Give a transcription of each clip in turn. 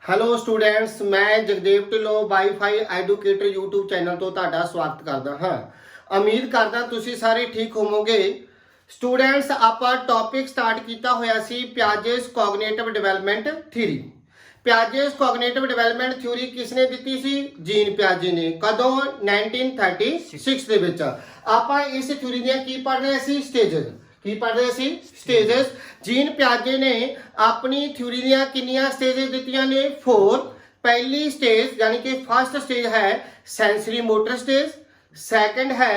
Hello students, ਮੈਂ Jagdev Dhillon WiFi educator YouTube channel ਤੋਂ ਤੁਹਾਡਾ ਸਵਾਗਤ ਕਰਦਾ ਹਾਂ। ਉਮੀਦ ਕਰਦਾ ਤੁਸੀਂ ਸਾਰੇ ਠੀਕ ਹੋਵੋਗੇ। ਸਟੂਡੈਂਟਸ, ਆਪਾਂ ਟੌਪਿਕ ਸਟਾਰਟ ਕੀਤਾ ਹੋਇਆ ਸੀ Piaget's cognitive development theory. Piaget's cognitive development theory ਕਿਸਨੇ ਦਿੱਤੀ ਸੀ? ਜੀਨ ਪਿਆਜੇ ਨੇ। ਕਦੋਂ? 1936 ਦੇ ਵਿੱਚ। ਆਪਾਂ ਇਸ ਥਿਊਰੀ ਦੀਆਂ ਕੀ ਪੜ੍ਹ ਰਹੇ ਸੀ? ਸਟੇजेस। ਕੀ ਪੜ੍ਹ ਰਹੇ ਸੀ? ਸਟੇजेस। ਜੀਨ ਪਿਆਜੇ ਨੇ ਆਪਣੀ ਥਿਊਰੀ ਦੀਆਂ ਕਿੰਨੀਆਂ ਸਟੇजेस ਦਿੱਤੀਆਂ ਨੇ? 4। ਪਹਿਲੀ ਸਟੇਜ यानी कि फर्स्ट स्टेज है सेंसरी मोटर स्टेज, सेकंड है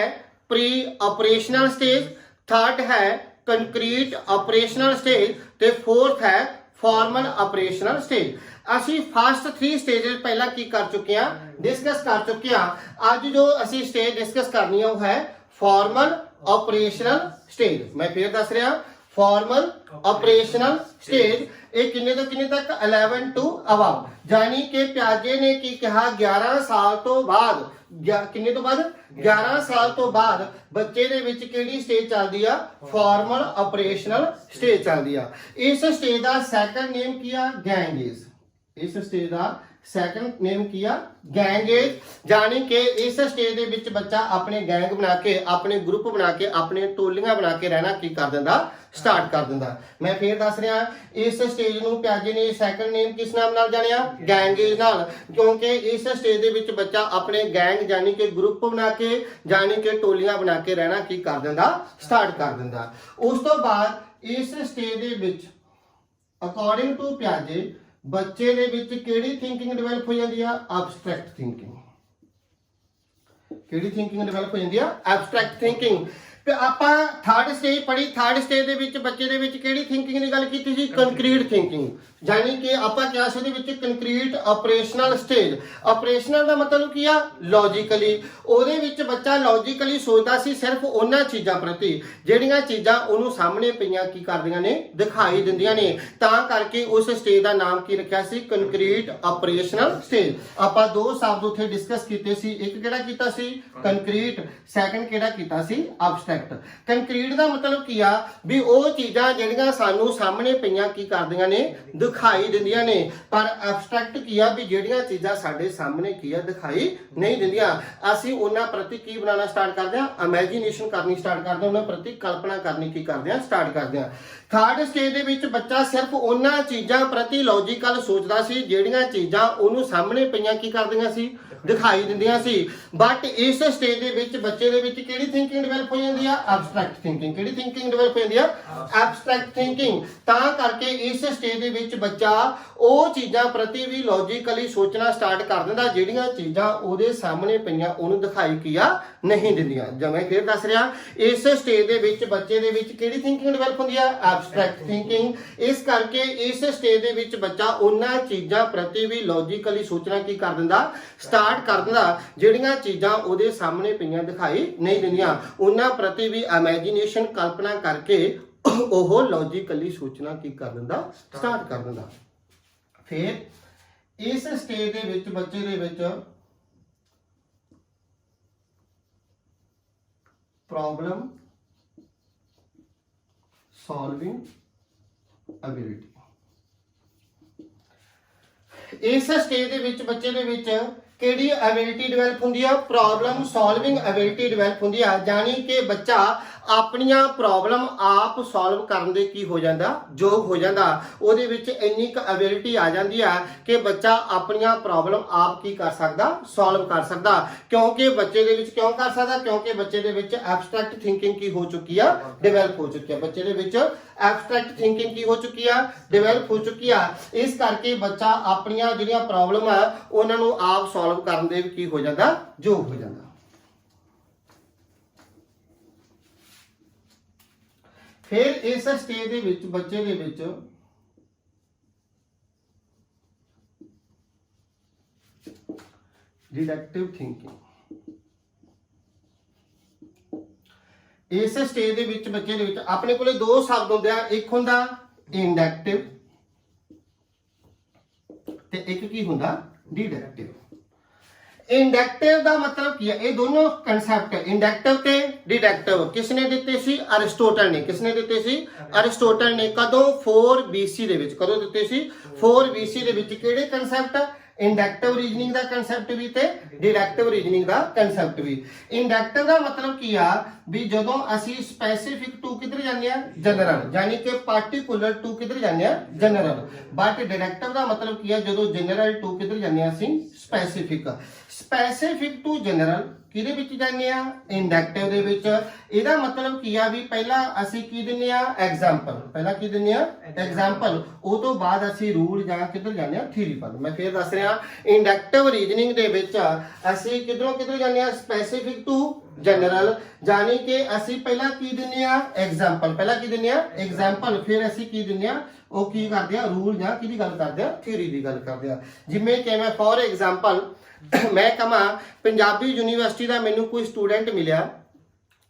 प्री ऑपरेशनल स्टेज, थर्ड है कंक्रीट ऑपरेशनल स्टेज ते फोर्थ है फॉर्मल ऑपरेशनल स्टेज। ਅਸੀਂ ਫਸਟ 3 ਸਟੇजेस ਪਹਿਲਾਂ ਕੀ ਕਰ ਚੁੱਕੇ ਹਾਂ? ਡਿਸਕਸ ਕਰ ਚੁੱਕੇ ਹਾਂ। ਅੱਜ ਜੋ ਅਸੀਂ ਸਟੇਜ ਡਿਸਕਸ ਕਰਨੀ ਹੈ ਉਹ ਹੈ ਫਾਰਮਲ ਆਪਰੇਸ਼ਨਲ ਸਟੇਜ। ਮੈਂ ਫਿਰ ਦੱਸ ਰਿਹਾ, ਫਾਰਮਲ ਆਪਰੇਸ਼ਨਲ ਸਟੇਜ ਇਹ ਕਿੰਨੇ ਤੋਂ ਕਿੰਨੇ ਤੱਕ? 11 ਟੂ ਅਬਵ। यानी कि ਪਿਆਜੇ ਨੇ ਕੀ ਕਿਹਾ? 11 ਸਾਲ ਤੋਂ ਬਾਅਦ। ਕਿੰਨੇ ਤੋਂ ਬਾਅਦ? 11 ਸਾਲ ਤੋਂ ਬਾਅਦ ਬੱਚੇ ਦੇ ਵਿੱਚ ਕਿਹੜੀ ਸਟੇਜ ਚੱਲਦੀ ਆ? ਫਾਰਮਲ ਆਪਰੇਸ਼ਨਲ ਸਟੇਜ ਚੱਲਦੀ ਆ। ਇਸ ਸਟੇਜ ਦਾ ਸੈਕੰਡ ਨੇਮ ਕੀ ਆ? ਗੈਂਗੇਜ। ਇਸ ਸਟੇਜ ਦਾ ਸੈਕੰਡ ਨੇਮ ਕੀ ਆ? ਗੈਂਗੇਜ। यानी कि इस स्टेज ਦੇ ਵਿੱਚ ਬੱਚਾ ਆਪਣੇ ਗੈਂਗ ਬਣਾ ਕੇ, ਆਪਣੇ ਗਰੁੱਪ ਬਣਾ ਕੇ, ਆਪਣੇ ਟੋਲੀਆਂ ਬਣਾ ਕੇ ਰਹਿਣਾ ਕੀ ਕਰ ਦਿੰਦਾ? ਸਟਾਰਟ ਕਰ ਦਿੰਦਾ। ਮੈਂ ਫੇਰ ਦੱਸ ਰਿਹਾ, ਇਸ ਸਟੇਜ ਨੂੰ ਪਿਆਜੇ ਨੇ ਸੈਕੰਡ ਨੇਮ ਕਿਸ ਨਾਮ ਨਾਲ ਜਾਣਿਆ? ਗੈਂਗੇਜ ਨਾਲ। ਕਿਉਂਕਿ ਇਸ ਸਟੇਜ ਦੇ ਵਿੱਚ ਬੱਚਾ ਆਪਣੇ ਗੈਂਗ यानी कि ਗਰੁੱਪ ਬਣਾ ਕੇ, यानी कि ਟੋਲੀਆਂ ਬਣਾ ਕੇ ਰਹਿਣਾ ਕੀ ਕਰ ਦਿੰਦਾ? ਸਟਾਰਟ ਕਰ ਦਿੰਦਾ। ਉਸ ਤੋਂ ਬਾਅਦ ਇਸ ਸਟੇਜ ਦੇ ਵਿੱਚ ਅਕੋਰਡਿੰਗ ਟੂ ਪਿਆਜੇ ਬੱਚੇ ਦੇ ਵਿੱਚ ਕਿਹੜੀ ਥਿੰਕਿੰਗ ਡਿਵੈਲਪ ਹੋ ਜਾਂਦੀ ਆ? Abstract thinking. ਕਿਹੜੀ ਥਿੰਕਿੰਗ ਡਿਵੈਲਪ ਹੋ ਜਾਂਦੀ ਆ? Abstract thinking. ਤੇ ਆਪਾਂ ਥਰਡ ਸਟੇਜ ਪੜ੍ਹੀ। ਥਰਡ ਸਟੇਜ ਦੇ ਵਿੱਚ ਬੱਚੇ ਦੇ ਵਿੱਚ ਕਿਹੜੀ ਥਿੰਕਿੰਗ ਦੀ ਗੱਲ ਕੀਤੀ ਸੀ? Concrete thinking. यानी कि ਆਪਾਂ ਕਿਹਾ ਸੀ ਉਹਦੇ ਵਿੱਚ ਕੰਕਰੀਟ ਆਪਰੇਸ਼ਨਲ ਸਟੇਜ। ਆਪਰੇਸ਼ਨਲ ਦਾ ਮਤਲਬ ਕੀ ਆ? ਲੌਜੀਕਲੀ। ਉਹਦੇ ਵਿੱਚ ਬੱਚਾ ਲੌਜੀਕਲੀ ਸੋਚਦਾ ਸੀ ਸਿਰਫ ਉਹਨਾਂ ਚੀਜ਼ਾਂ ਪ੍ਰਤੀ ਜਿਹੜੀਆਂ ਚੀਜ਼ਾਂ ਉਹਨੂੰ ਸਾਹਮਣੇ ਪਈਆਂ ਕੀ ਕਰਦੀਆਂ ਨੇ? ਦਿਖਾਈ ਦਿੰਦੀਆਂ ਨੇ। ਤਾਂ ਕਰਕੇ ਉਸ ਸਟੇਜ ਦਾ ਨਾਮ ਕੀ ਰੱਖਿਆ ਸੀ? Concrete operational stage. ਆਪਾਂ ਦੋ ਸ਼ਬਦ ਉੱਥੇ ਡਿਸਕਸ ਕੀਤੇ ਸੀ। ਇੱਕ ਕਿਹੜਾ ਕੀਤਾ ਸੀ? ਕੰਕਰੀਟ। ਸੈਕੰਡ ਕਿਹੜਾ ਕੀਤਾ ਸੀ? ਐਬਸਟ੍ਰੈਕਟ। ਕੰਕਰੀਟ ਦਾ ਮਤਲਬ ਕੀ ਆ? ਵੀ ਉਹ ਚੀਜ਼ਾਂ ਜਿਹੜੀਆਂ ਸਾਨੂੰ ਸਾਹਮਣੇ ਪਈਆਂ ਕੀ ਕਰਦੀਆਂ ਨੇ? ਦਿਖਾਈ ਦਿੰਦੀਆਂ ਨੇ। ਪਰ ਐਬਸਟ੍ਰੈਕਟ ਕੀ ਆ? ਵੀ ਜਿਹੜੀਆਂ ਚੀਜ਼ਾਂ ਸਾਡੇ ਸਾਹਮਣੇ ਕੀ ਆ? ਦਿਖਾਈ ਨਹੀਂ ਦਿੰਦੀਆਂ। ਅਸੀਂ ਉਹਨਾਂ ਪ੍ਰਤੀ ਕੀ ਬਣਾਉਣਾ ਸਟਾਰਟ ਕਰਦੇ ਹਾਂ? ਇਮੇਜਿਨੇਸ਼ਨ ਕਰਨੀ ਸਟਾਰਟ ਕਰਦੇ ਹਾਂ। ਉਹਨਾਂ ਪ੍ਰਤੀ ਕਲਪਨਾ ਕਰਨੀ ਕੀ ਕਰਦੇ ਹਾਂ? ਸਟਾਰਟ ਕਰਦੇ ਹਾਂ। ਥਰਡ ਸਟੇਜ ਦੇ ਵਿੱਚ ਬੱਚਾ ਸਿਰਫ ਉਹਨਾਂ ਚੀਜ਼ਾਂ ਪ੍ਰਤੀ ਲੌਜੀਕਲ ਸੋਚਦਾ ਸੀ ਜਿਹੜੀਆਂ ਚੀਜ਼ਾਂ ਉਹਨੂੰ ਸਾਹਮਣੇ ਪਈਆਂ ਕੀ ਕਰਦੀਆਂ ਸੀ? ਦਿਖਾਈ ਦਿੰਦੀਆਂ ਸੀ। ਬਟ ਇਸ ਸਟੇਜ ਦੇ ਵਿੱਚ ਬੱਚੇ ਦੇ ਵਿੱਚ ਕਿਹੜੀ ਥਿੰਕਿੰਗ ਡਿਵੈਲਪ ਹੋ ਜਾਂਦੀ ਆ? Abstract thinking. ਕਿਹੜੀ ਥਿੰਕਿੰਗ ਡਿਵੈਲਪ ਹੋ ਜਾਂਦੀ ਆ? Abstract thinking. ਤਾਂ ਕਰਕੇ ਇਸ ਸਟੇਜ ਦੇ ਵਿੱਚ ਬੱਚਾ ਉਹ ਚੀਜ਼ਾਂ ਪ੍ਰਤੀ ਵੀ ਲੌਜੀਕਲੀ ਸੋਚਣਾ ਸਟਾਰਟ ਕਰ ਦਿੰਦਾ ਜਿਹੜੀਆਂ ਚੀਜ਼ਾਂ ਉਹਦੇ ਸਾਹਮਣੇ ਪਈਆਂ ਉਹਨੂੰ ਦਿਖਾਈ ਕੀ ਆ? ਨਹੀਂ ਦਿੰਦੀਆਂ। ਜਿਵੇਂ ਫਿਰ ਦੱਸ ਰਿਹਾ, ਇਸ ਸਟੇਜ ਦੇ ਵਿੱਚ ਬੱਚੇ ਦੇ ਵਿੱਚ ਕਿਹੜੀ ਥਿੰਕਿੰਗ ਡਿਵੈਲਪ ਹੁੰਦੀ ਆ? Abstract thinking. ਇਸ ਕਰਕੇ ਇਸ ਸਟੇਜ ਦੇ ਵਿੱਚ ਬੱਚਾ ਉਹਨਾਂ ਚੀਜ਼ਾਂ ਪ੍ਰਤੀ ਵੀ ਲੌਜੀਕਲੀ ਸੋਚਣਾ ਕੀ ਕਰ ਦਿੰਦਾ? ਸਟਾਰਟ ਕਰ ਦਿੰਦਾ ਜਿਹੜੀਆਂ ਚੀਜ਼ਾਂ ਉਹਦੇ ਸਾਹਮਣੇ ਪਈਆਂ ਦਿਖਾਈ ਨਹੀਂ ਦਿੰਦੀਆਂ। ਉਹਨਾਂ ਪ੍ਰਤੀ ਵੀ ਇਮੇਜਿਨੇਸ਼ਨ ਕਲਪਨਾ ਕਰਕੇ ਉਹ ਲੌਜੀਕਲੀ ਸੋਚਣਾ ਕੀ ਕਰ ਦਿੰਦਾ? ਸਟਾਰਟ ਕਰ ਦਿੰਦਾ। ਫਿਰ ਇਸ ਸਟੇਜ ਦੇ ਵਿੱਚ ਬੱਚੇ ਦੇ ਵਿੱਚ ਪ੍ਰੋਬਲਮ ਸੋਲਵਿੰਗ ਐਬਿਲਿਟੀ। ਇਸ ਸਟੇਜ ਦੇ ਵਿੱਚ ਬੱਚੇ ਦੇ ਵਿੱਚ ਕਿਹੜੀ ਐਬਿਲਿਟੀ ਡਿਵੈਲਪ ਹੁੰਦੀ ਆ? ਪ੍ਰੋਬਲਮ ਸੋਲਵਿੰਗ ਐਬਿਲਿਟੀ ਡਿਵੈਲਪ ਹੁੰਦੀ ਆ। यानी कि ਬੱਚਾ ਆਪਣੀਆਂ ਪ੍ਰੋਬਲਮ ਆਪ ਸੋਲਵ ਕਰਨ ਦੇ ਕੀ ਹੋ ਜਾਂਦਾ? ਯੋਗ ਹੋ ਜਾਂਦਾ। ਉਹਦੇ ਵਿੱਚ ਇੰਨੀ ਕੁ ਐਬਿਲਿਟੀ ਆ ਜਾਂਦੀ ਆ ਕਿ ਬੱਚਾ ਆਪਣੀਆਂ ਪ੍ਰੋਬਲਮ ਆਪ ਕੀ ਕਰ ਸਕਦਾ? ਸੋਲਵ ਕਰ ਸਕਦਾ। ਕਿਉਂਕਿ ਬੱਚੇ ਦੇ ਵਿੱਚ ਕਿਉਂ ਕਰ ਸਕਦਾ? ਕਿਉਂਕਿ ਬੱਚੇ ਦੇ ਵਿੱਚ ਐਬਸਟ੍ਰੈਕਟ ਥਿੰਕਿੰਗ ਕੀ ਹੋ ਚੁੱਕੀ ਆ? ਡਿਵੈਲਪ ਹੋ ਚੁੱਕੀ ਆ। ਬੱਚੇ ਦੇ ਵਿੱਚ ਐਬਸਟ੍ਰੈਕਟ ਥਿੰਕਿੰਗ ਕੀ ਹੋ ਚੁੱਕੀ ਆ? ਡਿਵੈਲਪ ਹੋ ਚੁੱਕੀ ਆ। ਇਸ ਕਰਕੇ ਬੱਚਾ ਆਪਣੀਆਂ ਜਿਹੜੀਆਂ ਪ੍ਰੋਬਲਮ ਆ ਉਹਨਾਂ ਨੂੰ ਆਪ ਸੋਲਵ ਕਰਨ ਦੇ ਕੀ ਹੋ ਜਾਂਦਾ? ਯੋਗ ਹੋ ਜਾਂਦਾ। ਫਿਰ ਇਸ ਸਟੇਜ ਦੇ ਵਿੱਚ ਬੱਚੇ ਦੇ ਵਿੱਚ ਡਿਡਕਟਿਵ ਥਿੰਕਿੰਗ। ਇਸ ਸਟੇਜ ਦੇ ਵਿੱਚ ਬੱਚੇ ਦੇ ਵਿੱਚ ਆਪਣੇ ਕੋਲੇ ਦੋ ਸ਼ਬਦ ਹੁੰਦੇ ਆ। ਇੱਕ ਹੁੰਦਾ ਇੰਡਕਟਿਵ ਤੇ ਇੱਕ ਕੀ ਹੁੰਦਾ? ਡਿਡਕਟਿਵ। इंडक्टिव का मतलब की है, ये दोनों कंसेप्ट इंडक्टिव ते डिडक्टिव किसने दिते सी? अरिस्टोटल ने। किसने दिते सी? अरिस्टोटल ने। कदों? 4 BC दे विच। कदों दिते सी? 4 BC दे विच। किहड़े कंसेप्ट? इंडक्टिव रीजनिंग का कंसेप्ट भी ते डिडक्टिव रीजनिंग का कंसेप्ट भी। इंडक्टिव का मतलब की आ भी जदों असी स्पेसिफिक टू किधर जाने आ? जनरल, यानी कि पार्टिकुलर टू किधर जाने आ? जनरल। बट डिडक्टिव का मतलब की है जदों जनरल टू किधर जाने आ? असी स्पेसिफिक। स्पेसिफिक टू जनरल किहदे विच जाने आ? इंडक्टिव दे विच। इहदा मतलब की आ भी पहला असी की दिंदे आ? एग्जांपल। पहला की दिंदे आ? एग्जांपल। उस तो बाद असी रूल जां किधर जाने आ? थ्योरी पर। मैं फिर दस रहा, इंडक्टिव रीजनिंग दे विच असी किधरों किधर जाने आ? स्पेसिफिक टू जनरल, यानी कि असी पहला की दिंदे आ? एग्जांपल। पहला की दिंदे आ? एग्जांपल। फिर असी की दिंदे आ? ਉਹ ਕੀ ਕਰਦੇ ਆ? रूल ਜਾਂ ਕਿਹਦੀ ਗੱਲ ਕਰਦੇ ਆ? ਥਿਊਰੀ ਦੀ ਗੱਲ ਕਰਦੇ ਆ। ਜਿਵੇਂ ਕਿ ਮੈਂ ਫॉर एग्जांपल मैं कहा पंजाबी यूनिवर्सिटी का मैनू कोई स्टूडेंट मिलिया,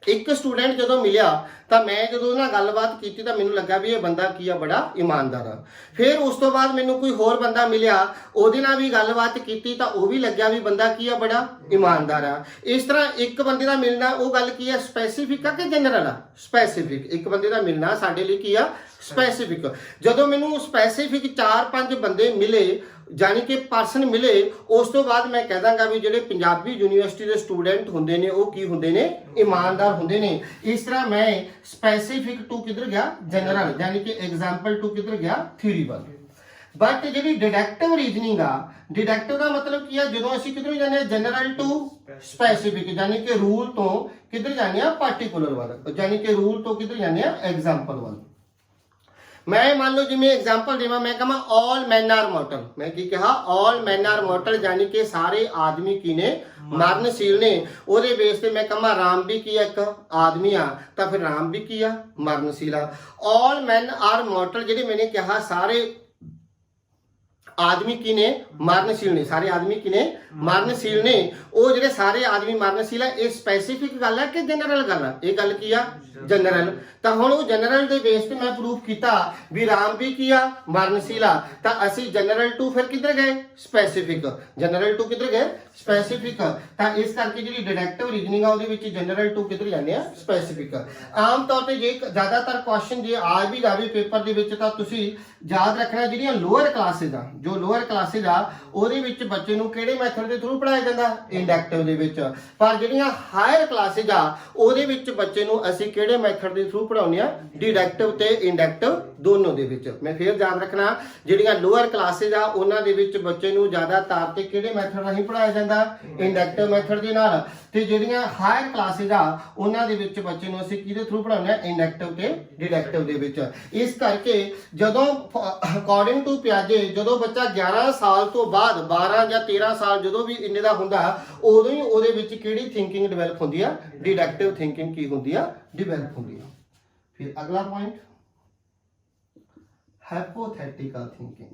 एक स्टूडेंट जो मिलिया तो मैं जो ना गलबात की तो मैनू लगा भी ये बंदा की है बड़ा ईमानदार है। फिर उस तो बाद मैनू कोई होर बंदा मिलिया, ਉਹਦੇ ਨਾਲ भी गलबात की तो वह भी लग्या भी बंदा की है बड़ा ईमानदार है। इस तरह एक बंदे का मिलना वो गल की है स्पैसीफिक है कि जनरल है? स्पैसीफिक। एक बंदे का मिलना साडे लिए की है? स्पैसीफिक। जो मैनू स्पैसीफिक 4-5 बंदे मिले जानी कि परसन मिले, उस तो बाद मैं कह दांगा भी ਜਿਹੜੇ पंजाबी यूनिवर्सिटी के स्टूडेंट होंगे ने वो की होंगे ने? ईमानदार होंगे ने। इस तरह मैं स्पैसीफिक टू किधर गया? जनरल, यानी कि एग्जाम्पल टू किधर गया? थ्योरी वाल। बट जी डिडक्टिव रीजनिंग आ, डिडक्टिव का मतलब की है जो असी किधरों जाने? जनरल टू स्पैसीफिक, यानी कि रूल तो किधर जाने? पार्टिकुलर वाल, यानी कि रूल तो किधर जाने? एग्जाम्पल वाल। मैं मान लो जिमें एग्जाम्पल देवा, मैं कहा ऑल मैन आर मॉर्टल। मैं की कहा? ऑल मैन आर मॉर्टल, यानी कि सारे आदमी की ने? मरणशील ने। ਉਹਦੇ बेस पे मैं कहा राम भी की एक आदमी आ, तो फिर राम भी की मरणशील आ। ऑल मैन आर मॉर्टल ਜਿਹੜੇ मैंने कहा सारे आदमी की ने? मरणशील ने। सारे आदमी की ने? मरणशील ने। वो ਜਿਹੜੇ सारे आदमी मरणशील है, ये स्पैसीफिक गल है कि जनरल गल है? ये गल की आ? जनरल। तो हुण वो जनरल के बेस पे मैं प्रूफ किया भी राम भी किया मरणशील आ, तो असी जनरल टू फिर किधर गए? स्पैसीफिक। जनरल टू किधर गए? स्पैसीफिक। तो इस करके जी डिडक्टिव रीजनिंग है जनरल टू किधर जाने? स्पैसीफिक। आम तौर पर जे ज़्यादातर क्वेश्चन जे आ भी जाए पेपर के याद रखना जी लोअर क्लासेज आ, जो लोअर क्लासेज आ ਉਹਦੇ ਵਿੱਚ ਬੱਚੇ ਨੂੰ ਕਿਹੜੇ ਮੈਥਡ ਦੇ ਥਰੂ ਪੜਾਇਆ ਜਾਂਦਾ? ਇੰਡਕਟਿਵ ਦੇ ਵਿੱਚ। ਪਰ ਜਿਹੜੀਆਂ ਹਾਇਰ ਕਲਾਸਿਸ ਆ ਉਹਦੇ ਵਿੱਚ ਬੱਚੇ ਨੂੰ ਅਸੀਂ ਕਿਹੜੇ ਮੈਥਡ ਦੇ ਥਰੂ ਪੜਾਉਂਦੇ ਆ? ਡਿਡਕਟਿਵ ਤੇ ਇੰਡਕਟਿਵ ਦੋਨੋਂ ਦੇ ਵਿੱਚ। ਮੈਂ ਫੇਰ ਯਾਦ ਰੱਖਣਾ ਜਿਹੜੀਆਂ ਲੋਅਰ ਕਲਾਸਿਸ ਆ ਉਹਨਾਂ ਦੇ ਵਿੱਚ ਬੱਚੇ ਨੂੰ ਜ਼ਿਆਦਾਤਰ ਤੇ ਕਿਹੜੇ ਮੈਥਡ ਰਾਹੀਂ ਪੜਾਇਆ ਜਾਂਦਾ? ਇੰਡਕਟਿਵ ਮੈਥਡ ਦੇ ਨਾਲ। ਤੇ ਜਿਹੜੀਆਂ ਹਾਇਰ ਕਲਾਸਿਸ ਆ ਉਹਨਾਂ ਦੇ ਵਿੱਚ ਬੱਚੇ ਨੂੰ ਅਸੀਂ ਕਿਹਦੇ ਥਰੂ ਪੜਾਉਂਦੇ ਆ? ਇੰਡਕਟਿਵ ਤੇ ਡਿਡਕਟਿਵ ਦੇ ਵਿੱਚ। ਇਸ ਕਰਕੇ ਜਦੋਂ ਅਕੋਰਡਿੰਗ ਟੂ ਪਿਆਜੇ ਜਦੋਂ ਬੱਚਾ 11 ਸਾਲ ਤੋਂ ਬਾਅਦ 12 ਜਾਂ 13 ਸਾਲ ਜਦੋਂ ਵੀ ਇੰਨੇ ਦਾ ਹੁੰਦਾ ਉਦੋਂ ਹੀ ਉਹਦੇ ਵਿੱਚ ਕਿਹੜੀ ਥਿੰਕਿੰਗ ਡਿਵੈਲਪ ਹੁੰਦੀ ਆ? ਡਿਡਕਟਿਵ ਥਿੰਕਿੰਗ ਕੀ ਹੁੰਦੀ ਆ? ਡਿਵੈਲਪ ਹੁੰਦੀ ਆ। ਫਿਰ ਅਗਲਾ ਪੁਆਇੰਟ ਹਾਈਪੋਥੈਟਿਕਲ ਥਿੰਕਿੰਗ।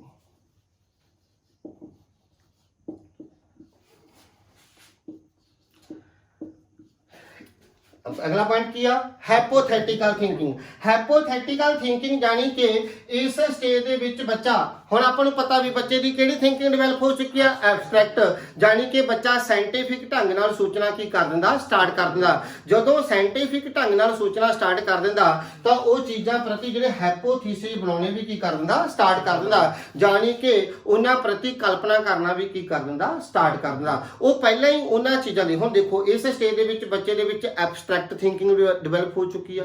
अगला पॉइंट किया हाइपोथेटिकल थिंकिंग। हाइपोथेटिकल थिंकिंग यानी कि इस स्टेज दे विच बच्चा हुण आपां नूं पता भी बच्चे दी किहड़ी थिंकिंग डिवेलप हो चुकी है? एब्सट्रैक्ट, यानी कि बच्चा साइंटिफिक ढंग नाल सोचना की कर दिंदा? स्टार्ट कर दिंदा। जदों साइंटिफिक ढंग नाल सोचना स्टार्ट कर दिंदा तां ओह चीज़ां प्रति जिहड़े हाइपोथीसिस बनाउणे भी की कर दिंदा? स्टार्ट कर दिंदा। यानी कि उन्हां प्रति कल्पना करना भी की कर दिंदा? स्टार्ट कर दिंदा। ओह पहलां ही उन्हां चीज़ां दी हुण देखो इस स्टेज दे विच बच्चे दे विच एब्सट्रैक्ट थिंकिंग डिवेलप हो चुकी है,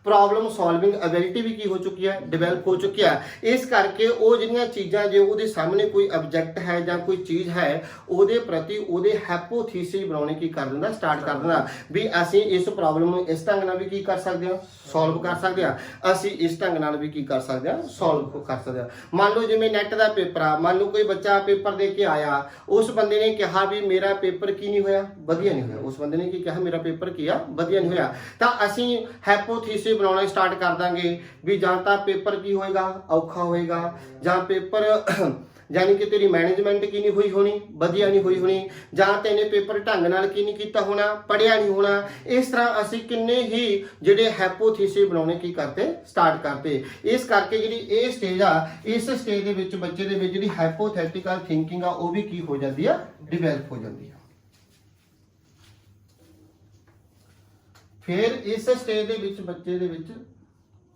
प्रॉब्लम सॉल्विंग एबिलिटी भी की हो चुकी है? डिवेलप हो चुकी है। इस करके वो जिहड़ियां चीज़ां जो उहदे सामने कोई ऑब्जेक्ट है या कोई चीज़ है उहदे प्रति उहदे हाइपोथीसिस बनाने की कर दिंदा? स्टार्ट कर दिंदा भी असीं इस प्रॉब्लम नूं इस ढंग नाल भी की कर सकते हैं? सॉल्व कर सकते हैं। असीं इस ढंग नाल भी की कर सकते हैं? सॉल्व कर सकते हैं। मान लो जिवें नैट का पेपर आ, मान लो कोई बच्चा पेपर दे के आया, उस बंदे ने कहा भी मेरा पेपर की नहीं होया? वधिया नहीं होया। उस बंदे ने की कहा मेरा पेपर की आ? वधिया नहीं होया। तो असीं हाइपोथीसिस बनाना स्टार्ट कर देंगे भी जां तां पेपर की होएगा? औखा होएगा, जां पेपर यानी कि तेरी मैनेजमेंट की नहीं हुई होनी? वधिया नहीं हुई होनी, जां तेने पेपर ढंग नाल की नहीं कीता होना? पढ़िया नहीं होना। इस तरह असीं किन्ने ही जिहड़े हाइपोथीसिस बनाने की करते? स्टार्ट करते। इस करके जिहड़ी ये स्टेज आ इस स्टेज दे विच बच्चे दे विच जिहड़ी हाइपोथेटिकल थिंकिंग आ वो भी की हो जाती है? डिवेलप हो जाती है। फिर इस स्टेज ਦੇ ਵਿੱਚ ਬੱਚੇ ਦੇ ਵਿੱਚ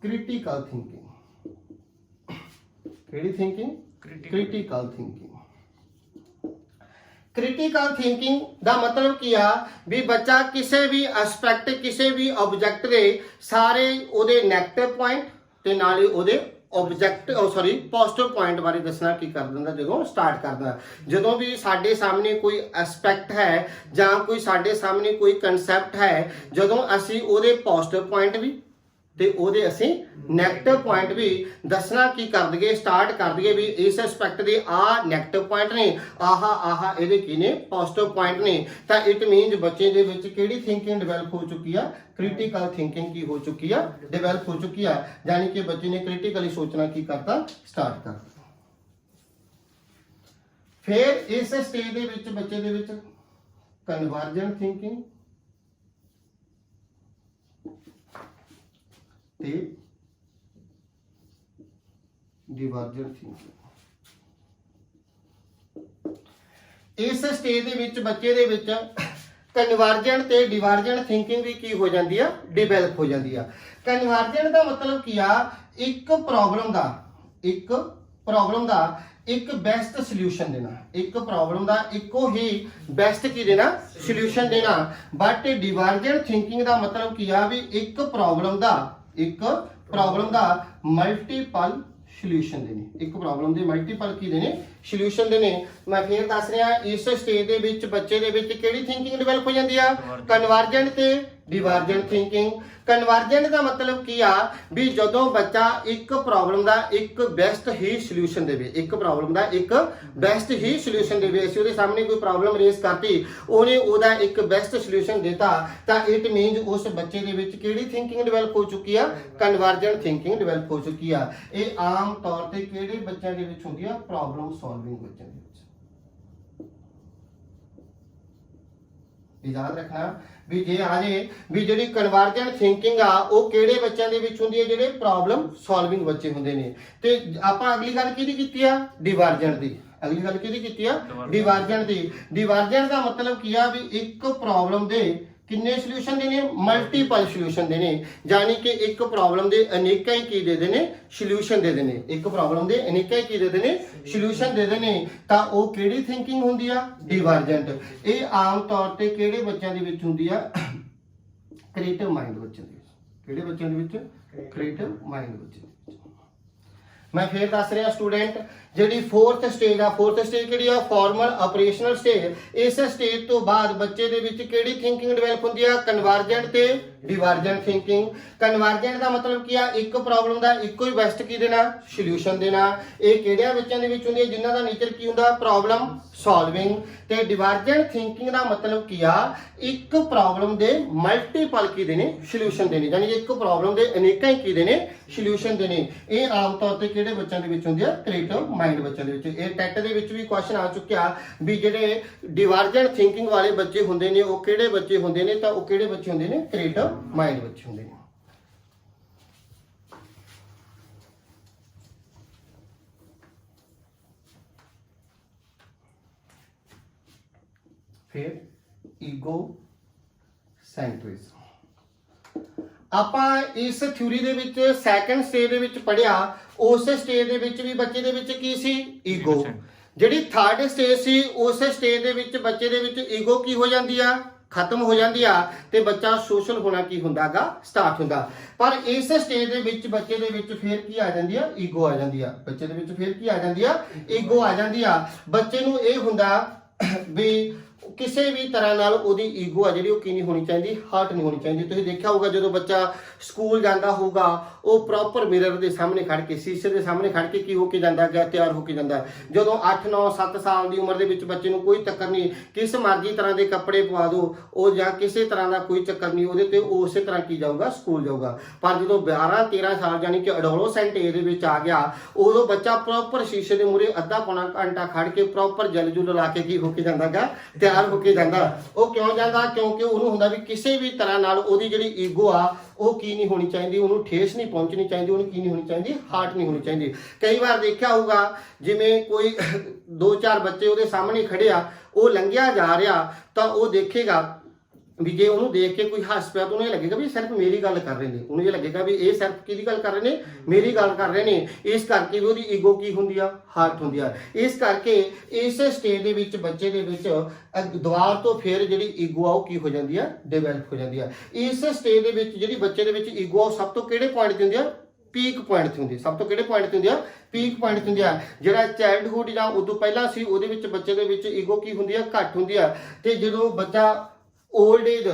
क्रिटिकल थिंकिंग, ਕਿਹੜੀ thinking? Critical thinking. Critical thinking ਦਾ ਮਤਲਬ ਕੀ ਆ ਵੀ ਬੱਚਾ ਕਿਸੇ ਵੀ ਐਸਪੈਕਟ, ਕਿਸੇ ਵੀ ਆਬਜੈਕਟ ਦੇ ਸਾਰੇ ਉਹਦੇ ਨੈਗੇਟਿਵ ਪੁਆਇੰਟ ਤੇ ਨਾਲ ਹੀ ਉਹਦੇ ਪੋਜ਼ਿਟਿਵ ਪੁਆਇੰਟ ਬਾਰੇ ਦੱਸਣਾ ਕੀ ਕਰ ਦਿੰਦਾ ਜਦੋਂ ਸਟਾਰਟ ਕਰਦਾ। ਜਦੋਂ ਵੀ ਸਾਡੇ ਸਾਹਮਣੇ ਕੋਈ ਐਸਪੈਕਟ ਹੈ ਜਾਂ ਕੋਈ ਸਾਡੇ ਸਾਹਮਣੇ ਕੋਈ ਕਨਸੈਪਟ ਹੈ, ਜਦੋਂ ਅਸੀਂ ਉਹਦੇ ਪੋਜ਼ਿਟਿਵ ਪੁਆਇੰਟ ਵੀ ਤੇ ਉਹਦੇ ਅਸੀਂ ਨੈਗੇਟਿਵ ਪੁਆਇੰਟ ਵੀ ਦੱਸਣਾ ਕੀ ਕਰ ਦਈਏ, ਸਟਾਰਟ ਕਰ ਦਈਏ ਵੀ ਇਸ ਐਸਪੈਕਟ ਦੇ ਆ ਨੈਗੇਟਿਵ ਪੁਆਇੰਟ ਨੇ, ਆਹਾ ਇਹਦੇ ਕੀ ਨੇ? ਪੋਜ਼ਿਟਿਵ ਪੁਆਇੰਟ ਨੇ। ਤਾਂ ਇਟ ਮੀਨਸ ਬੱਚੇ ਦੇ ਵਿੱਚ ਕਿਹੜੀ ਥਿੰਕਿੰਗ ਡਿਵੈਲਪ ਹੋ ਚੁੱਕੀ ਆ? क्रिटिकल थिंकिंग की हो चुकी है, डेवलप हो चुकी है। यानी कि बच्चे ने क्रिटिकली सोचना की करता स्टार्ट कर। फिर इस स्टेज दे विच बच्चे दे विच कन्वर्जेंट थिंकिंग ते डिवर्जेंट थिंकिंग। इस स्टेज दे विच बच्चे दे विच कन्वर्जेंट ते डिवर्जेंट थिंकिंग भी की हो जाती है? डिवेलप हो जाती है। कन्वर्जेंट का मतलब की आ एक प्रॉब्लम दा एक बेस्ट सोल्यूशन देना, एक प्रॉब्लम दा इको ही बेस्ट की देना सोल्यूशन देना। बट डिवर्जेंट थिंकिंग का मतलब की आ भी एक प्रॉब्लम दा मल्टीपल सोल्यूशन देने, एक प्रॉब्लम दे मल्टीपल की देने सोल्यूशन देने। मैं फिर दस रहा इस स्टेज दे विच बच्चे दे विच किहड़ी थिंकिंग डिवेलप हो जाती है? कन्वर्जेंट ते डिवर्जेंट थिंकिंग। कन्वर्जेंट का मतलब की आ भी जदों बच्चा एक प्रॉब्लम का एक बेस्ट ही सोल्यूशन देवे, एक प्रॉब्लम का एक बेस्ट ही सोल्यूशन देवे। असीं उहदे सामने कोई प्रॉब्लम रेस करती, उहने उहदा एक बेस्ट सोल्यूशन देता, तां इट मीनस उस बच्चे दे विच किहड़ी थिंकिंग डिवेलप हो चुकी है? कन्वर्जेंट थिंकिंग डिवेलप हो चुकी है। ये आम तौर पर किहड़े बच्चों दे विच हुंदी है? प्रॉब्लम सॉल्विंग बच्चों दे विच। याद रखना भी जे आजे भी जिहड़ी कन्वर्जेंट थिंकिंग आ वो किहड़े बच्चों दे विच हुंदी है? जिहड़े प्रॉब्लम सॉल्विंग बच्चे हुंदे ने। ते आपां अगली गल किहदी कीती आ? डिवर्जेंट दी। अगली गल किहदी कीती आ? डिवर्जेंट दी। डिवर्जेंट दा मतलब की आ भी एक प्रॉब्लम दे किन्ने सोल्यूशन देने? मल्टीपल सोल्यूशन देने। यानी कि एक प्रॉब्लम दे अनेकां ही की दे देने सोल्यूशन दे देने, एक प्रॉब्लम दे अनेकां ही की दे देने सोल्यूशन दे देने। तां ओह किहड़ी थिंकिंग हुंदी आ? डिवर्जेंट। ये आम तौर ते किहड़े बच्चों दे विच हुंदी आ? क्रिएटिव माइंड बच्चों दे विच। किहड़े बच्चों दे विच? क्रिएटिव माइंड बच्चों दे विच। मैं फिर दस रहा स्टूडेंट जी फोर्थ स्टेज आ, फोर्थ स्टेज किहड़ी आ? Formal operational stage. इस स्टेज तो बाद बच्चे दे विच किहड़ी थिंकिंग डिवेलप हुंदी आ? कन्वर्जेंट ते डिवर्जेंट थिंकिंग। कन्वर्जेंट का मतलब की आ एक प्रॉब्लम का इको ही बेस्ट की देना सोल्यूशन देना। ये किहड़े बच्चों दे विच हुंदी है? जिन्हां दा नेचर की हुंदा? Problem solving. ते डिवर्जेंट थिंकिंग का मतलब की आ एक प्रॉब्लम दे मल्टीपल की देने सोल्यूशन देने, यानी एक प्रॉब्लम दे अनेकां ही की देने सोल्यूशन देने। ये आम तौर पर किहड़े बच्चों दे विच हुंदी है? क्रिएटिव माइंड बच्चों दे विच। ये टैट दे विच भी क्वेश्चन आ चुकिया भी जिहड़े डिवर्जेंट थिंकिंग वाले बच्चे हुंदे ने वो किहड़े बच्चे हुंदे ने? तां वो किहड़े बच्चे हुंदे ने? क्रिएटिव माइंड बच्चे हुंदे ने। फिर ईगो सेंट्रिज्म। आपां इस थ्योरी दे विच सैकंड स्टेज दे विच पढ़िया, उस स्टेज दे विच भी बच्चे दे विच की सी? ईगो। जिहड़ी थर्ड स्टेज सी उस स्टेज दे विच बच्चे दे विच ईगो की हो जाती है? खत्म हो जाती है ते बच्चा सोशल होना की हुंदागा? स्टार्ट हुंदा। पर इस स्टेज दे विच बच्चे दे विच फिर की आ जाती है? ईगो आ जाती है। बच्चे दे विच फिर की आ जाती है? ईगो आ जाती है। बच्चे नूं इह हुंदा भी किसी भी तरह नाल ओदी ईगो आ जिहड़ी ओह की नहीं होनी चाहिए, हर्ट नहीं होनी चाहिए। तुसीं देखिया होगा जो बच्चा स्कूल जाता होगा वो प्रॉपर मिरर के सामने खड़ के, शीशे के सामने खड़ के की होके जाता गया? तैयार होके जाता। जो 8 9 7 साल की उम्र के बच्चे को कोई चक्कर नहीं, किस मर्जी तरह के कपड़े पवा दो और या किसी तरह का कोई चक्कर नहीं, वो उस तरह की जाऊगा स्कूल जाऊगा। पर जो 12 13 साल यानी कि एडोलसेंट एज आ गया उदों बच्चा प्रॉपर शीशे के मूहरे अद्धा पौना घंटा खड़ के प्रॉपर जल जुल ला के की होके जाता गया? तैयार होके जाता। वो क्यों जाता? क्योंकि उन्होंने हुंदा भी किसी भी तरह नाल ओदी जिहड़ी ईगो आ वो की नहीं होनी चाहिए, उन्होंने ठेस नहीं पहुंचनी चाहिए, उन्होंने की नहीं होनी चाहिए, हार्ट नहीं होनी चाहिए। कई बार देखा होगा जिमें कोई 2 4 बच्चे वो सामने खड़े आ, वो लंघिया जा रहा तो वो देखेगा ਵੀ ਜੇ ਉਹਨੂੰ ਦੇਖ ਕੇ ਕੋਈ ਹੱਸ ਪਿਆ ਤਾਂ ਉਹਨੂੰ ਇਹ ਲੱਗੇਗਾ ਵੀ ਸਿਰਫ ਮੇਰੀ ਗੱਲ ਕਰ ਰਹੇ ਨੇ, ਉਹਨੂੰ ਇਹ ਲੱਗੇਗਾ ਵੀ ਇਹ ਸਿਰਫ ਕਿਹਦੀ ਗੱਲ ਕਰ ਰਹੇ ਨੇ, ਮੇਰੀ ਗੱਲ ਕਰ ਰਹੇ ਨੇ। ਇਸ ਕਰਕੇ ਵੀ ਉਹਦੀ ਈਗੋ ਕੀ ਹੁੰਦੀ ਆ, ਹਰਟ ਹੁੰਦੀ ਆ। ਇਸ ਕਰਕੇ ਇਸ ਸਟੇਜ ਦੇ ਵਿੱਚ ਬੱਚੇ ਦੇ ਵਿੱਚ ਦੁਬਾਰ ਤੋਂ ਫਿਰ ਜਿਹੜੀ ਈਗੋ ਆ ਉਹ ਕੀ ਹੋ ਜਾਂਦੀ ਆ, ਡਿਵੈਲਪ ਹੋ ਜਾਂਦੀ ਆ। ਇਸ ਸਟੇਜ ਦੇ ਵਿੱਚ ਜਿਹੜੀ ਬੱਚੇ ਦੇ ਵਿੱਚ ਈਗੋ ਸਭ ਤੋਂ ਕਿਹੜੇ ਪੁਆਇੰਟ ਤੇ ਹੁੰਦੀ ਆ, ਪੀਕ ਪੁਆਇੰਟ ਤੇ ਹੁੰਦੀ। ਸਭ ਤੋਂ ਕਿਹੜੇ ਪੁਆਇੰਟ ਤੇ ਹੁੰਦੀ ਆ, ਪੀਕ ਪੁਆਇੰਟ ਤੇ ਹੁੰਦੀ ਆ। ਜਿਹੜਾ ਚਾਈਲਡਹੁੱਡ ਜਾਂ ਉਦੋਂ ਪਹਿਲਾਂ ਸੀ ਉਹਦੇ ਵਿੱਚ ਬੱਚੇ ਦੇ ਵਿੱਚ ਈਗੋ ਕੀ ਹੁੰਦੀ ਆ, ਘੱਟ ਹੁੰਦੀ ਆ। ਤੇ ਜਦੋਂ ਬੱਚਾ ਓਲਡ ਏਜ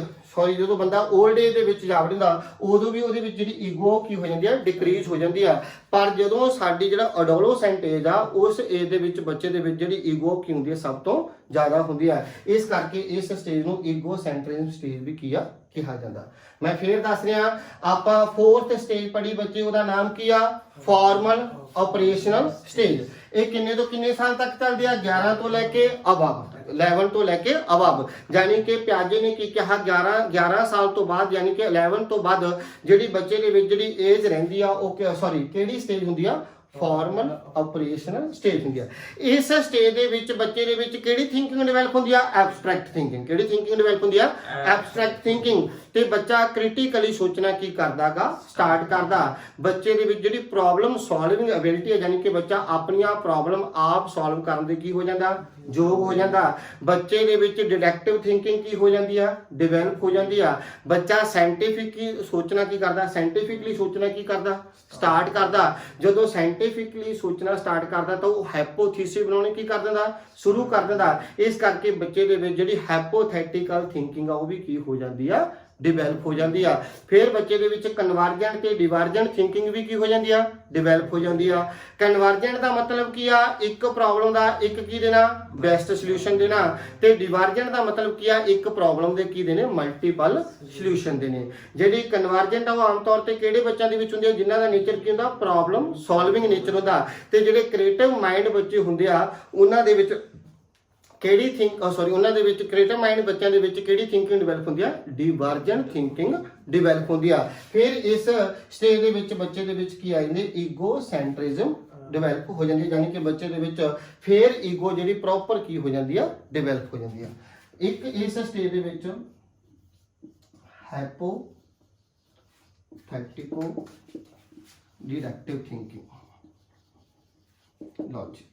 ਜਦੋਂ ਬੰਦਾ ਓਲਡ ਏਜ ਦੇ ਵਿੱਚ ਜਾ ਵੜਦਾ ਉਦੋਂ ਵੀ ਉਹਦੇ ਵਿੱਚ ਜਿਹੜੀ ਈਗੋ ਕੀ ਹੋ ਜਾਂਦੀ ਆ, ਡਿਕਰੀਜ਼ ਹੋ ਜਾਂਦੀ ਆ। ਪਰ ਜਦੋਂ ਸਾਡੀ ਜਿਹੜਾ ਅਡੋਲੋਸੈਂਟ ਏਜ ਆ ਉਸ ਏਜ ਦੇ ਵਿੱਚ ਬੱਚੇ ਦੇ ਵਿੱਚ ਜਿਹੜੀ ਈਗੋ ਕੀ ਹੁੰਦੀ ਆ, ਸਭ ਤੋਂ ਜ਼ਿਆਦਾ ਹੁੰਦੀ ਆ। ਇਸ ਕਰਕੇ ਇਸ ਸਟੇਜ ਨੂੰ ਈਗੋ ਸੈਂਟਰਿਜ਼ਮ ਸਟੇਜ ਵੀ ਕੀ ਆ, ਕਿਹਾ ਜਾਂਦਾ। ਮੈਂ ਫੇਰ ਦੱਸ ਰਿਹਾ, ਆਪਾਂ 4th ਸਟੇਜ ਪੜ੍ਹੀ ਬੱਚੇ, ਉਹਦਾ ਨਾਮ ਕੀ ਆ, ਫਾਰਮਲ ਆਪਰੇਸ਼ਨਲ ਸਟੇਜ। ਇਹ ਕਿੰਨੇ ਤੋਂ ਕਿੰਨੇ ਸਾਲ ਤੱਕ ਚੱਲਦੀ ਆ, 11 ਤੋਂ ਲੈ ਕੇ ਅਬਵ, 11 ਤੋਂ ਲੈ ਕੇ ਅਬਵ। ਯਾਨੀ ਕਿ ਪਿਆਜੇ ਨੇ ਕੀ ਕਿਹਾ, 11 ਸਾਲ ਤੋਂ ਬਾਅਦ ਯਾਨੀ ਕਿ 11 ਤੋਂ ਬਾਅਦ ਜਿਹੜੀ ਬੱਚੇ ਦੇ ਵਿੱਚ ਜਿਹੜੀ ਏਜ ਰਹਿੰਦੀ ਆ ਉਹ ਕਿਹੜੀ ਸਟੇਜ ਹੁੰਦੀ ਆ, ਫਾਰਮਲ ਆਪਰੇਸ਼ਨਲ ਸਟੇਜ ਹੁੰਦੀ ਆ। ਇਸ ਸਟੇਜ ਦੇ ਵਿੱਚ ਬੱਚੇ ਦੇ ਵਿੱਚ ਕਿਹੜੀ ਥਿੰਕਿੰਗ ਡਿਵੈਲਪ ਹੁੰਦੀ ਆ, ਐਬਸਟ੍ਰੈਕਟ ਥਿੰਕਿੰਗ। ਕਿਹੜੀ ਥਿੰਕਿੰਗ ਡਿਵੈਲਪ ਹੁੰਦੀ ਆ, ਐਬਸਟ੍ਰੈਕਟ ਥਿੰਕਿੰਗ। ਤੇ ਬੱਚਾ ਕ੍ਰਿਟੀਕਲੀ ਸੋਚਣਾ ਕੀ ਕਰਦਾਗਾ, ਸਟਾਰਟ ਕਰਦਾ। ਬੱਚੇ ਦੇ ਵਿੱਚ ਜਿਹੜੀ ਪ੍ਰੋਬਲਮ ਸੋਲਵਿੰਗ ਐਬਿਲਿਟੀ ਹੈ, ਯਾਨੀ ਕਿ ਬੱਚਾ ਆਪਣੀਆਂ ਪ੍ਰੋਬਲਮ ਆਪ ਸੋਲਵ ਕਰਨ ਦੇ ਕੀ ਹੋ ਜਾਂਦਾ, ਯੋਗ ਹੋ ਜਾਂਦਾ। ਬੱਚੇ ਦੇ ਵਿੱਚ ਡਿਡਕਟਿਵ ਥਿੰਕਿੰਗ ਕੀ ਹੋ ਜਾਂਦੀ ਆ, ਡਿਵੈਲਪ ਹੋ ਜਾਂਦੀ ਆ। ਬੱਚਾ ਸਾਇੰਟੀਫਿਕਲੀ ਸੋਚਣਾ ਕੀ ਕਰਦਾ, ਸਾਇੰਟੀਫਿਕਲੀ ਸੋਚਣਾ ਕੀ ਕਰਦਾ, ਸਟਾਰਟ ਕਰਦਾ। ਜਦੋਂ ਸਾਇੰਟੀਫਿਕਲੀ ਸੋਚਣਾ ਸਟਾਰਟ ਕਰਦਾ ਤਾਂ ਉਹ ਹਾਈਪੋਥੀਸਿਸ ਬਣਾਉਣੇ ਕੀ ਕਰ ਦਿੰਦਾ, ਸ਼ੁਰੂ ਕਰ ਦਿੰਦਾ। ਇਸ ਕਰਕੇ ਬੱਚੇ ਦੇ ਵਿੱਚ ਜਿਹੜੀ ਹਾਈਪੋਥੈਟੀਕਲ ਥਿੰਕਿੰਗ ਆ ਉਹ ਵੀ ਕੀ ਹੋ ਜਾਂਦੀ ਆ, ਡਿਵੈਲਪ ਹੋ ਜਾਂਦੀ ਆ। ਫਿਰ ਬੱਚੇ ਦੇ ਵਿੱਚ ਕਨਵਰਜੈਂਟ ਤੇ ਡਿਵਰਜੈਂਟ ਥਿੰਕਿੰਗ ਵੀ ਕੀ ਹੋ ਜਾਂਦੀ ਆ, ਡਿਵੈਲਪ ਹੋ ਜਾਂਦੀ ਆ। ਕਨਵਰਜੈਂਟ ਦਾ ਮਤਲਬ ਕੀ ਆ, ਇੱਕ ਪ੍ਰੋਬਲਮ ਦਾ ਇੱਕ ਕੀ ਦੇਣਾ, ਬੈਸਟ ਸੋਲੂਸ਼ਨ ਦੇਣਾ। ਤੇ ਡਿਵਰਜੈਂਟ ਦਾ ਮਤਲਬ ਕੀ ਆ, ਇੱਕ ਪ੍ਰੋਬਲਮ ਦੇ ਕੀ ਦੇਣੇ, ਮਲਟੀਪਲ ਸੋਲੂਸ਼ਨ ਦੇਣੇ। ਜਿਹੜੀ ਕਨਵਰਜੈਂਟ ਆ ਉਹ ਆਮ ਤੌਰ ਤੇ ਕਿਹੜੇ ਬੱਚਿਆਂ ਦੇ ਵਿੱਚ ਹੁੰਦੀ ਆ, ਜਿਨ੍ਹਾਂ ਦਾ ਨੇਚਰ ਕੀ ਹੁੰਦਾ, ਪ੍ਰੋਬਲਮ ਸੋਲਵਿੰਗ ਨੇਚਰ ਹੁੰਦਾ। ਤੇ ਜਿਹੜੇ ਕ੍ਰੀਏਟਿਵ ਮਾਈਂਡ ਬੱਚੇ ਹੁੰਦੇ ਆ ਉਹਨਾਂ ਦੇ ਵਿੱਚ ਕਿਹੜੀ ਉਹਨਾਂ ਦੇ ਵਿੱਚ ਕ੍ਰੀਏਟਿਵ ਮਾਈਂਡ ਬੱਚਿਆਂ ਦੇ ਵਿੱਚ ਕਿਹੜੀ ਥਿੰਕਿੰਗ ਡਿਵੈਲਪ ਹੁੰਦੀ ਆ, ਡਿਵਰਜੈਂਟ ਥਿੰਕਿੰਗ ਡਿਵੈਲਪ ਹੁੰਦੀ ਆ। ਫਿਰ ਇਸ ਸਟੇਜ ਦੇ ਵਿੱਚ ਬੱਚੇ ਦੇ ਵਿੱਚ ਕੀ ਆ ਜਾਂਦੇ, ਈਗੋ ਸੈਂਟਰਿਜ਼ਮ ਡਿਵੈਲਪ ਹੋ ਜਾਂਦੀ ਹੈ। ਯਾਨੀ ਕਿ ਬੱਚੇ ਦੇ ਵਿੱਚ ਫਿਰ ਈਗੋ ਜਿਹੜੀ ਪ੍ਰੋਪਰ ਕੀ ਹੋ ਜਾਂਦੀ ਆ, ਡਿਵੈਲਪ ਹੋ ਜਾਂਦੀ ਆ। ਇੱਕ ਇਸ ਸਟੇਜ ਦੇ ਵਿੱਚ ਹਾਈਪੋਥੈਟਿਕੋ ਡਿਡਕਟਿਵ ਥਿੰਕਿੰਗ ਲੌਜਿਕ,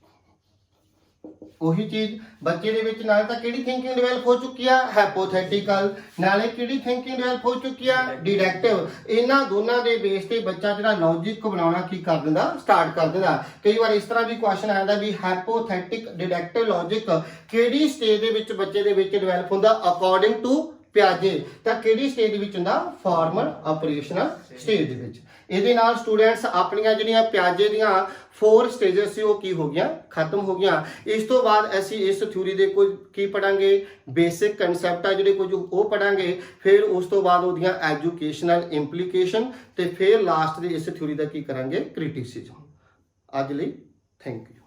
ਉਹੀ ਚੀਜ਼ ਬੱਚੇ ਦੇ ਵਿੱਚ ਨਾਲੇ ਤਾਂ ਕਿਹੜੀ ਥਿੰਕਿੰਗ ਡਿਵੈਲਪ ਹੋ ਚੁੱਕੀ ਆ, ਹਾਈਪੋਥੈਟੀਕਲ, ਨਾਲੇ ਕਿਹੜੀ ਥਿੰਕਿੰਗ ਡਿਵੈਲਪ ਹੋ ਚੁੱਕੀ ਆ, ਡਿਡਕਟਿਵ। ਇਹਨਾਂ ਦੋਨਾਂ ਦੇ ਬੇਸ ਤੇ ਬੱਚਾ ਜਿਹੜਾ ਲੌਜਿਕ ਬਣਾਉਣਾ ਕੀ ਕਰ ਦਿੰਦਾ, ਸਟਾਰਟ ਕਰ ਦਿੰਦਾ। ਕਈ ਵਾਰ ਇਸ ਤਰ੍ਹਾਂ ਵੀ ਕੁਐਸਚਨ ਆ ਜਾਂਦਾ ਵੀ ਹਾਈਪੋਥੈਟਿਕ ਡਿਡਕਟਿਵ ਲੌਜਿਕ ਕਿਹੜੀ ਸਟੇਜ ਦੇ ਵਿੱਚ ਬੱਚੇ ਦੇ ਵਿੱਚ ਡਿਵੈਲਪ ਹੁੰਦਾ, ਅਕੋਰਡਿੰਗ ਟੂ ਪਿਆਜੇ। ਤਾਂ ਕਿਹੜੀ ਸਟੇਜ ਦੇ ਵਿੱਚ ਹੁੰਦਾ, ਫਾਰਮਲ ਆਪਰੇਸ਼ਨਲ ਸਟੇਜ ਦੇ ਵਿੱਚ। ਇਹਦੇ ਨਾਲ ਸਟੂਡੈਂਟਸ ਆਪਣੀਆਂ ਜਿਹੜੀਆਂ ਪਿਆਜੇ ਦੀਆਂ 4 ਸਟੇਜਸ ਸੀ ਉਹ ਕੀ ਹੋ ਗਿਆ, ਖਤਮ ਹੋ ਗਿਆ। ਇਸ ਤੋਂ ਬਾਅਦ ਅਸੀਂ ਇਸ ਥਿਊਰੀ ਦੇ ਕੁਝ ਕੀ ਪੜਾਂਗੇ, ਬੇਸਿਕ ਕਨਸੈਪਟ ਆ ਜਿਹੜੇ ਕੁਝ ਉਹ ਪੜਾਂਗੇ। ਫਿਰ ਉਸ ਤੋਂ ਬਾਅਦ ਉਹਦੀਆਂ ਐਜੂਕੇਸ਼ਨਲ ਇੰਪਲੀਕੇਸ਼ਨ ਤੇ ਫਿਰ ਲਾਸਟ ਦੇ ਇਸ ਥਿਊਰੀ ਦਾ ਕੀ ਕਰਾਂਗੇ, ਕ੍ਰਿਟਿਸਿਜ਼ਮ। ਅੱਜ ਲਈ ਥੈਂਕ ਯੂ।